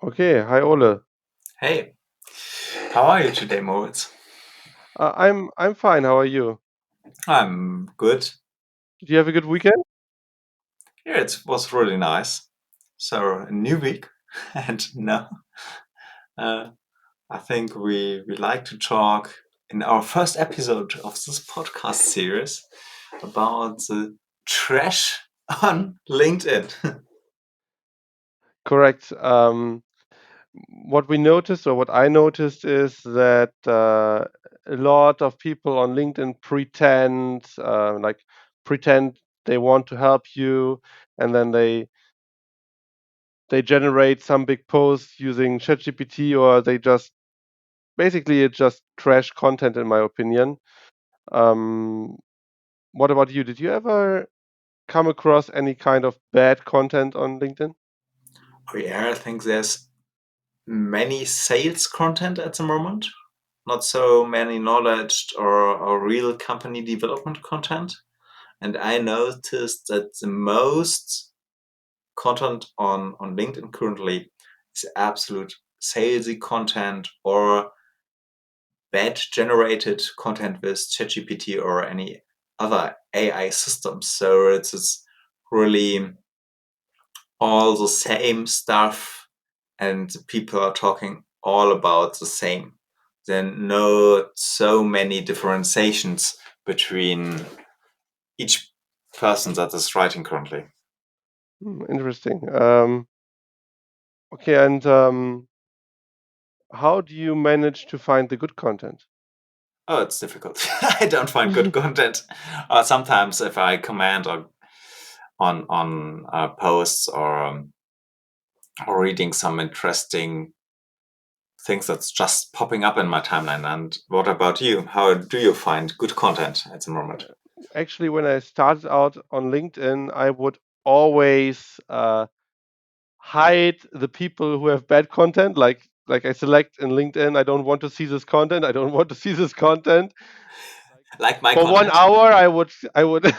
Okay, hi Ole. Hey, how are you today, Moritz? I'm fine. How are you? I'm good. Did you have a good weekend? Yeah, it was really nice. So, a new week, and now uh, I think we like to talk in our first episode of this podcast series about the trash on LinkedIn. Correct. What we noticed, or what I noticed, is that a lot of people on LinkedIn pretend they want to help you, and then they generate some big post using ChatGPT, or they just basically it's just trash content, in my opinion. Um, what about you? Did you ever come across any kind of bad content on LinkedIn? Oh yeah, I think there's many sales content at the moment, not so many knowledge or real company development content. And I noticed that the most content on LinkedIn currently is absolute salesy content or bad generated content with ChatGPT or any other AI systems. So it's really all the same stuff, and people are talking all about the same. Then no so many differentiations between each person that is writing currently. Interesting. Okay, and how do you manage to find the good content? Oh, it's difficult. I don't find good content. Sometimes if I comment on posts or reading some interesting things that's just popping up in my timeline. And what about you? How do you find good content at the moment? Actually, when I started out on LinkedIn, I would always hide the people who have bad content. Like I select in LinkedIn, I don't want to see this content. I don't want to see this content. Like my For one content? hour, I would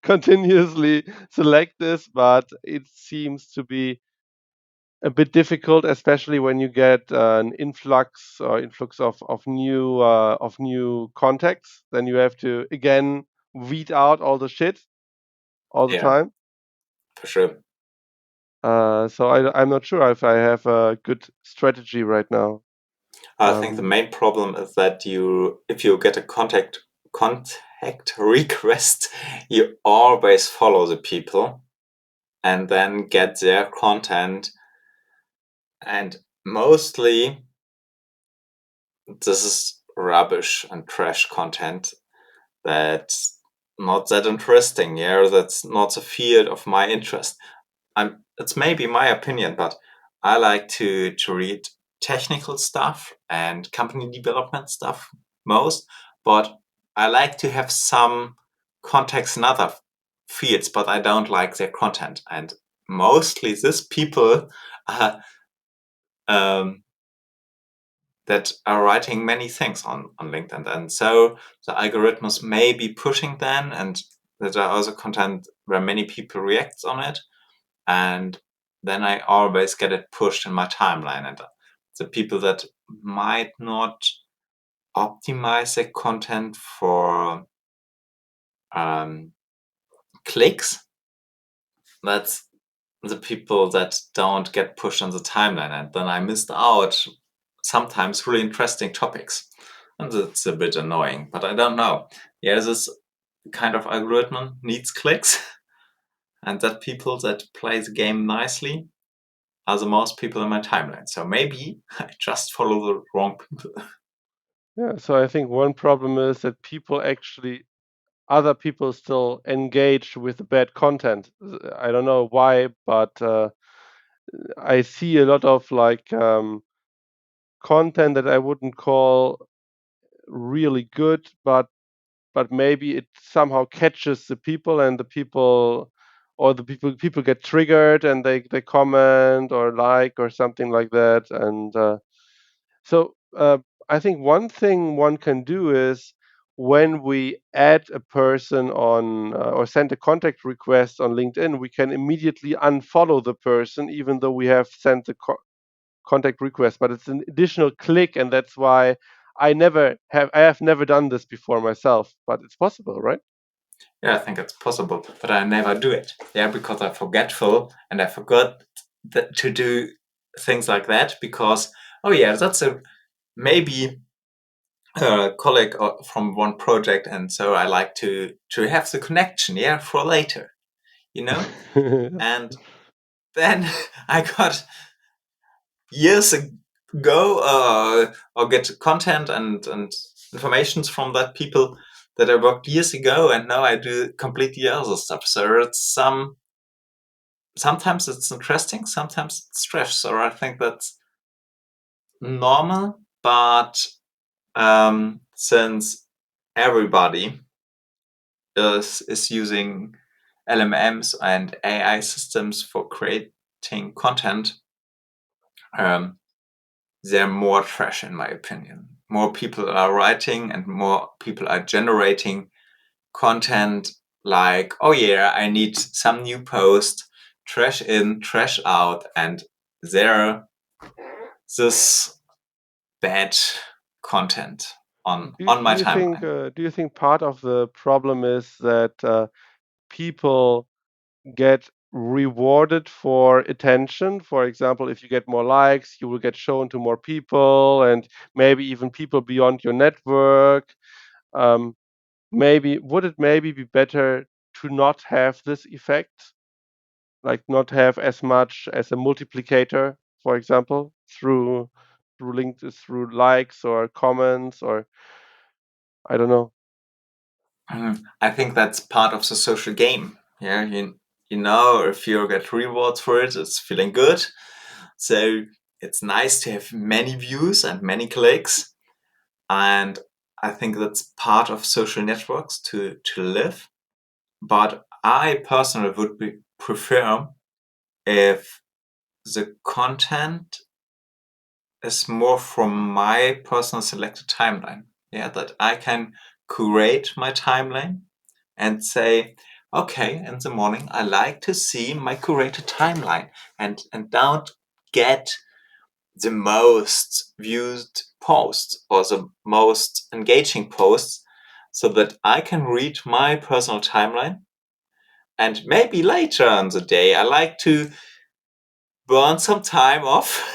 continuously select this, but it seems to be a bit difficult, especially when you get an influx of new contacts. Then you have to again weed out all the shit all the Yeah, time. for sure. I'm not sure if I have a good strategy right now. I think the Um, main problem is that if you get a contact request, you always follow the people and then get their content. And mostly this is rubbish and trash content that's not that interesting. Yeah, that's not the field of my interest. It's maybe my opinion, but I like to read technical stuff and company development stuff most. But I like to have some context in other fields, but I don't like their content. And mostly these people are um, that are writing many things on LinkedIn. And so the algorithms may be pushing them, and there are also content where many people react on it. And then I always get it pushed in my timeline. And the people that might not optimize their content for um, clicks, that's the people that don't get pushed on the timeline. And then I missed out sometimes really interesting topics. And it's a bit annoying, but I don't know. Yeah, this kind of algorithm needs clicks, and that people that play the game nicely are the most people in my timeline. So maybe I just follow the wrong people. yeah, so I think one problem is that other people still engage with the bad content. I don't know why, but I see a lot of content that I wouldn't call really good, but maybe it somehow catches the people, and the people get triggered, and they comment or like or something like that. And so I think one thing one can do is when we add a person on or send a contact request on LinkedIn, we can immediately unfollow the person, even though we have sent the contact request. But it's an additional click, and that's why I have never done this before myself. But it's possible, right? Yeah, I think it's possible, but I never do it. Yeah, because I'm forgetful and I forgot to do things like that because, oh yeah, that's a maybe a colleague from one project, and so I like to have the connection, yeah, for later, you know. And then I got years ago or get content and informations from that people that I worked years ago, and now I do completely other stuff. So it's sometimes it's interesting, sometimes it's stress. So I think that's normal, but since everybody is using LMMs and AI systems for creating content, they're more trash, in my opinion. More people are writing and more people are generating content like, oh yeah, I need some new post, trash in, trash out, and there this bad content on my timeline. Do you think part of the problem is that people get rewarded for attention? For example, if you get more likes, you will get shown to more people, and maybe even people beyond your network. Um, maybe would it maybe be better to not have this effect, like not have as much as a multiplicator, for example, through links, through likes or comments, or I don't know. I think that's part of the social game. Yeah, you know, if you get rewards for it, it's feeling good. So it's nice to have many views and many clicks. And I think that's part of social networks to live. But I personally would prefer if the content is more from my personal selected timeline. Yeah, that I can curate my timeline and say, okay, in the morning I like to see my curated timeline and don't get the most viewed posts or the most engaging posts, so that I can read my personal timeline. And maybe later in the day I like to burn some time off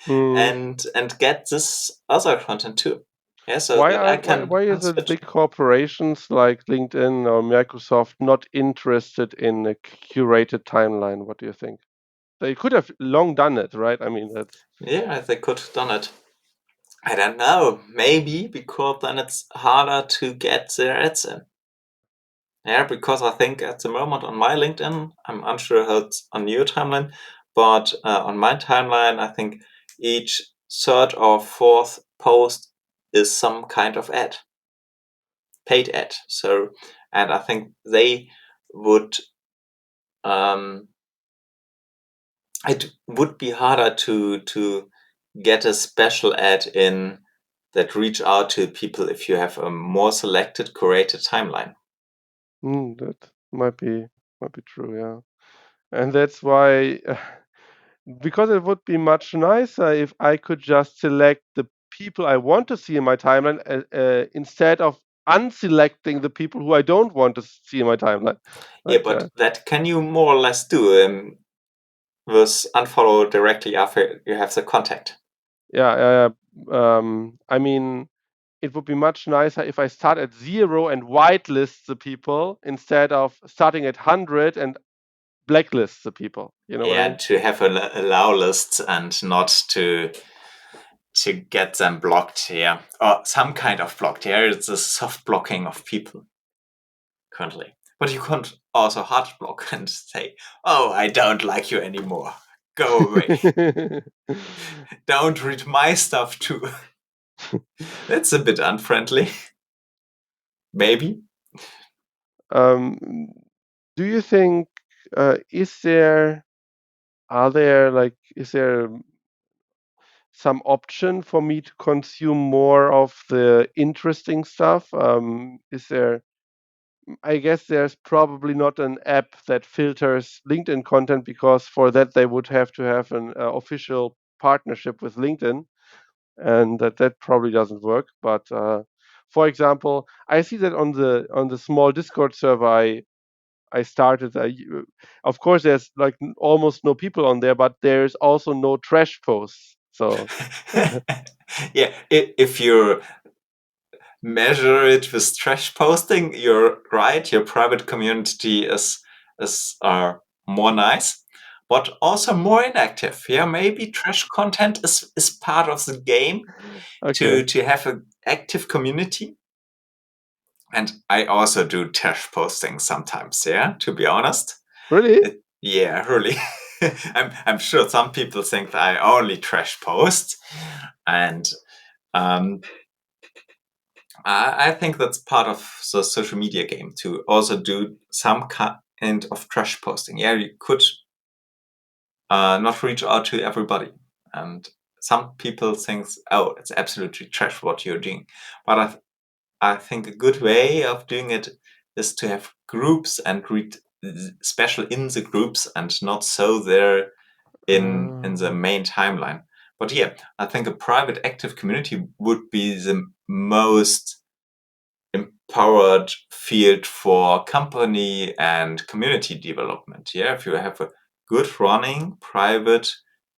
Mm. and get this other content too. Yeah, so that I Why can is it switch. big corporations like LinkedIn or Microsoft not interested in a curated timeline? What do you think? They could have long done it, right? I mean, that's Yeah, they could have done it. I don't know. Maybe because then it's harder to get their ads in. Yeah, because I think at the moment on my LinkedIn, I'm unsure how it's on your timeline, but on my timeline, I think each third or fourth post is some kind of ad, paid ad. So, and I think they would, um, it would be harder to get a special ad in that reach out to people if you have a more selected, curated timeline. that might be true, yeah. And that's why, because it would be much nicer if I could just select the people I want to see in my timeline instead of unselecting the people who I don't want to see in my timeline. Yeah, Like, but that can you more or less do with unfollow directly after you have the contact. yeah, I mean, it would be much nicer if I start at 0 and whitelist the people instead of starting at 100 and blacklist the people. You know what I Yeah, mean? to have a allow list and not to get them blocked. Yeah, or some kind of blocked. Yeah, it's a soft blocking of people currently. But you can't also hard block and say, "Oh, I don't like you anymore. Go away. Don't read my stuff too." That's a bit unfriendly. Maybe. Um, do you think is there are there like is there some option for me to consume more of the interesting stuff? Is there? I guess there's probably not an app that filters LinkedIn content because for that they would have to have an official partnership with LinkedIn, and that probably doesn't work. But for example, I see that on the small Discord server I started. Of course, there's like almost no people on there, but there's also no trash posts. So Yeah, if you measure it with trash posting, you're right. Your private community is more nice, but also more inactive. Yeah, maybe trash content is part of the game okay, to have an active community. And I also do trash posting sometimes. Yeah, to be honest. really? Yeah, really. I'm sure some people think that I only trash post, and um, I think that's part of the social media game to also do some kind of trash posting. Yeah, you could not reach out to everybody, and some people think, oh, it's absolutely trash what you're doing. But I think a good way of doing it is to have groups and read special in the groups and not so there in the Uh, main timeline. But yeah, I think a private active community would be the most empowered field for company and community development. Yeah, if you have a good running private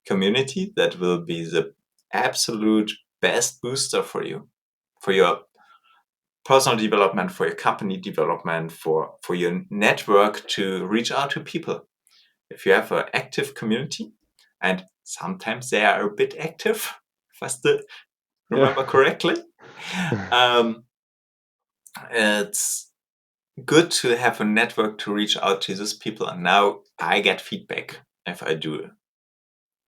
community, that will be the absolute best booster for you, for your personal development, for your company development, for your network to reach out to people. If you have an active community, and sometimes they are a bit active, if I still yeah. remember correctly, um, it's good to have a network to reach out to these people. And now I get feedback if I do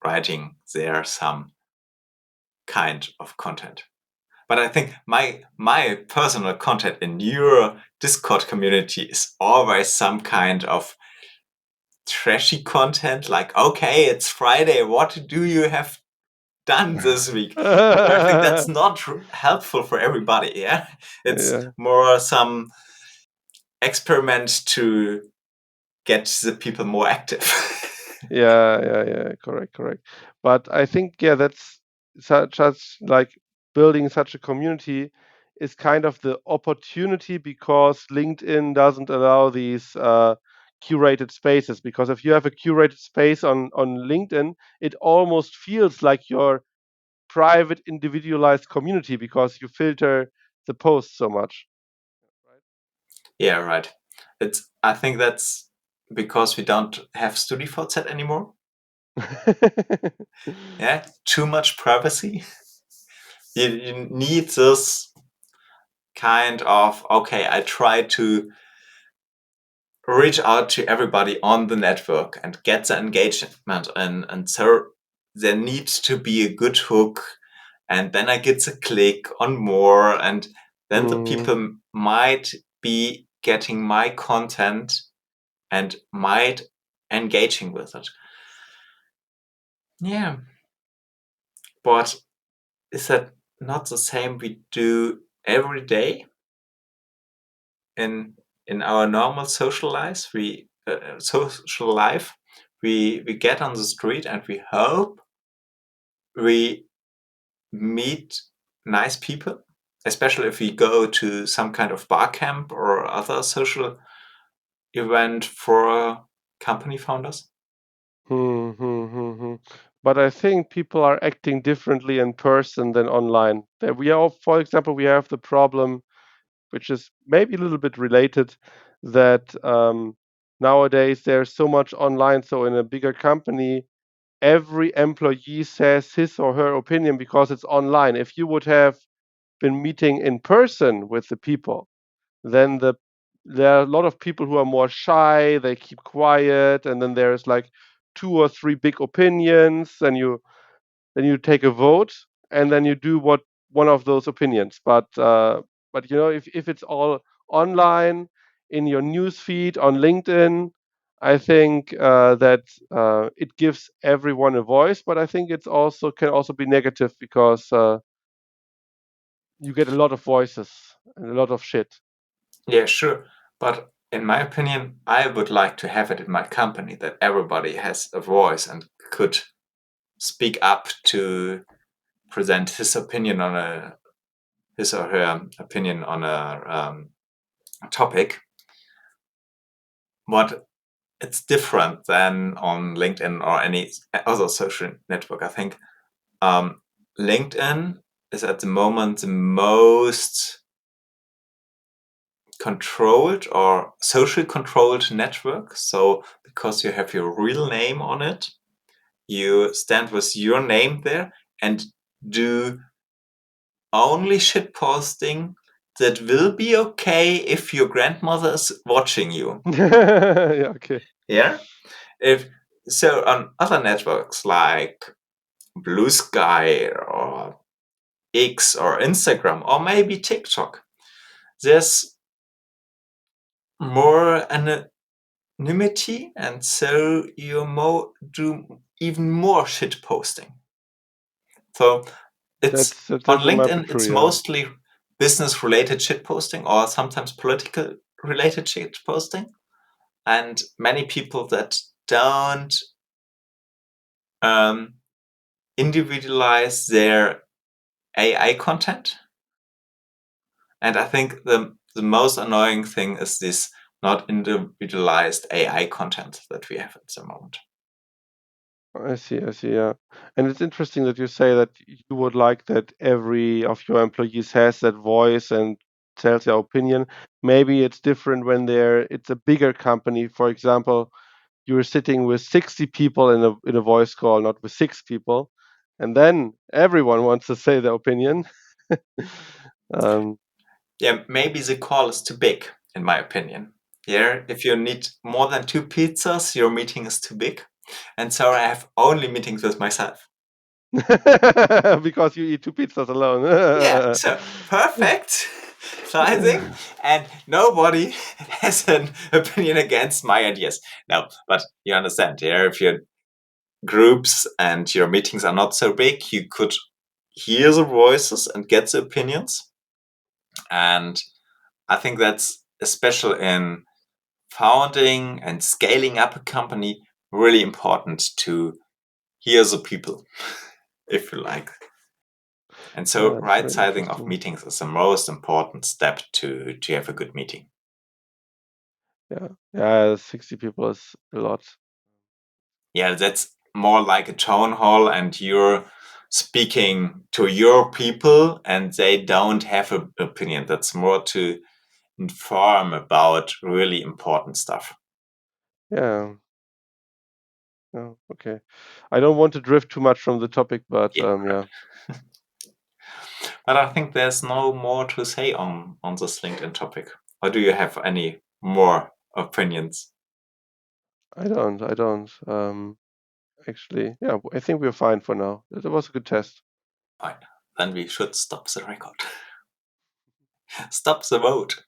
writing there some kind of content. But I think my personal content in your Discord community is always some kind of trashy content, like, okay, it's Friday, what do you have done this week? I think that's not helpful for everybody. Yeah, it's Yeah. more some experiment to get the people more active. Yeah. Correct. But I think, yeah, that's such like building such a community is kind of the opportunity because LinkedIn doesn't allow these curated spaces. Because if you have a curated space on LinkedIn, it almost feels like your private, individualized community because you filter the posts so much. Yeah, right. It's. I think that's because we don't have StudiVZ anymore. Right? Yeah, too much privacy. You need this kind of, okay, I try to reach out to everybody on the network and get the engagement, and so there needs to be a good hook, and then I get the click on more, and then the Mm, people might be getting my content and might engaging with it. Yeah, but is that not the same we do every day in our normal social lives? Social life. We get on the street and we hope we meet nice people, especially if we go to some kind of bar camp or other social event for company founders. hmm. But I think people are acting differently in person than online. That we are, for example, we have the problem, which is maybe a little bit related, that nowadays there's so much online. So in a bigger company, every employee says his or her opinion because it's online. If you would have been meeting in person with the people, then there are a lot of people who are more shy, they keep quiet, and then there's like two or three big opinions, and then you take a vote, and then you do what one of those opinions. But if it's all online in your news feed on LinkedIn, I think that it gives everyone a voice, but I think it's also can also be negative because you get a lot of voices and a lot of shit. Yeah, sure. But in my opinion, I would like to have it in my company that everybody has a voice and could speak up to present his opinion on his or her opinion on a topic. But it's different than on LinkedIn or any other social network. I think LinkedIn is at the moment the most controlled or social controlled network. So because you have your real name on it, you stand with your name there and do only shit posting that will be okay if your grandmother is watching you. Yeah, okay. Yeah. If so, on other networks like Blue Sky or X or Instagram or maybe TikTok, there's more anonymity, and so you do even more shit posting. So it's That on might be LinkedIn, true, it's yeah. mostly business related shit posting or sometimes political related shit posting. And many people that don't um, individualize their AI content. And I think the most annoying thing is this not individualized AI content that we have at the moment. I see, yeah. And it's interesting that you say that you would like that every of your employees has that voice and tells their opinion. Maybe it's different when it's a bigger company. For example, you're sitting with 60 people in a voice call, not with 6 people, and then everyone wants to say their opinion. um, Yeah, maybe the call is too big, in my opinion. Yeah, if you need more than 2 pizzas, your meeting is too big. And so I have only meetings with myself. because you eat 2 pizzas alone. Yeah, so perfect sizing, and nobody has an opinion against my ideas. No, but you understand, yeah, if your groups and your meetings are not so big, you could hear the voices and get the opinions. And I think that's especially in founding and scaling up a company really important to hear the people, if you like. And so That's right very sizing of interesting. meetings is the most important step to have a good meeting. Yeah, 60 people is a lot. Yeah, that's more like a town hall and you're speaking to your people and they don't have an opinion. That's more to inform about really important stuff. Yeah. Oh, okay. I don't want to drift too much from the topic, but Yeah. yeah. But I think there's no more to say on this LinkedIn topic. Or do you have any more opinions? I don't. Actually, yeah, I think we're fine for now. That was a good test. Fine. Then we should stop the record. Stop the vote.